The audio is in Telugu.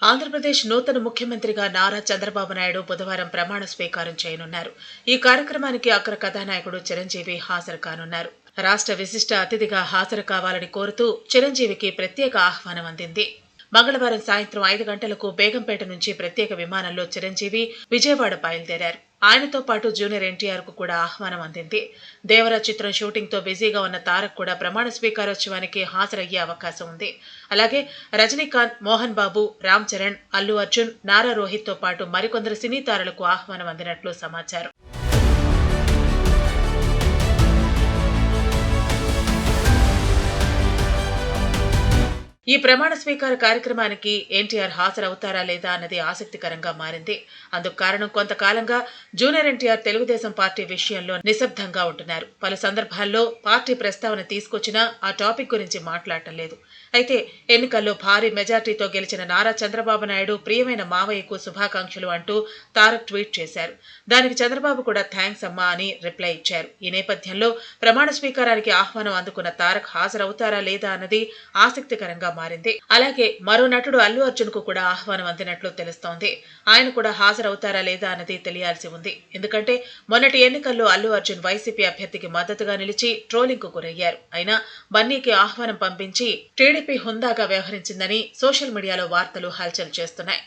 ఆంధ్రప్రదేశ్ నూతన ముఖ్యమంత్రిగా నారా చంద్రబాబు నాయుడు బుధవారం ప్రమాణ స్వీకారం చేయనున్నారు. ఈ కార్యక్రమానికి అగ్ర కథానాయకుడు చిరంజీవి హాజరు కానున్నారు. రాష్ట్ర విశిష్ట అతిథిగా హాజరు కావాలని కోరుతూ చిరంజీవికి ప్రత్యేక ఆహ్వానం అందింది. మంగళవారం సాయంత్రం 5 గంటలకు బేగంపేట నుంచి ప్రత్యేక విమానంలో చిరంజీవి విజయవాడ బయలుదేరారు. ఆయనతో పాటు జూనియర్ ఎన్టీఆర్ కు కూడా ఆహ్వానం అందింది. దేవరా చిత్రం షూటింగ్ తో బిజీగా ఉన్న తారక్ కూడా ప్రమాణ స్వీకారోత్సవానికి హాజరయ్యే అవకాశం ఉంది. అలాగే రజనీకాంత్, మోహన్ బాబు, రామ్ చరణ్, అల్లు అర్జున్, నారా రోహిత్ తో పాటు మరికొందరు సినీ తారలకు ఆహ్వానం అందినట్లు సమాచారం. ఈ ప్రమాణ స్వీకార కార్యక్రమానికి ఎన్టీఆర్ హాజరవుతారా లేదా అన్నది ఆసక్తికరంగా మారింది. అందుకు కారణం కొంతకాలంగా జూనియర్ ఎన్టీఆర్ తెలుగుదేశం పార్టీ విషయంలో నిశ్శబ్దంగా ఉంటున్నారు. పలు సందర్భాల్లో పార్టీ ప్రస్తావన తీసుకొచ్చినా ఆ టాపిక్ గురించి మాట్లాడటం లేదు. అయితే ఎన్నికల్లో భారీ మెజార్టీతో గెలిచిన నారా చంద్రబాబు నాయుడు ప్రియమైన మావయ్యకు శుభాకాంక్షలు అంటూ తారక్ ట్వీట్ చేశారు. దానికి చంద్రబాబు కూడా థ్యాంక్స్ అమ్మా అని రిప్లై ఇచ్చారు. ఈ నేపథ్యంలో ప్రమాణ స్వీకారానికి ఆహ్వానం అందుకున్న తారక్ హాజరవుతారా లేదా అన్నది ఆసక్తికరంగా మారింది. అలాగే మరో నటుడు అల్లు అర్జున్ కు కూడా ఆహ్వానం అందినట్లు తెలుస్తోంది. ఆయన కూడా హాజరవుతారా లేదా అన్నది తెలియాల్సి ఉంది. ఎందుకంటే మొన్నటి ఎన్నికల్లో అల్లు అర్జున్ వైసీపీ అభ్యర్థికి మద్దతుగా నిలిచి ట్రోలింగ్ కు గురయ్యారు. అయినా బన్నీకి ఆహ్వానం పంపించి టీడీపీ హుందాగా వ్యవహరించిందని సోషల్ మీడియాలో వార్తలు హల్చల్ చేస్తున్నాయి.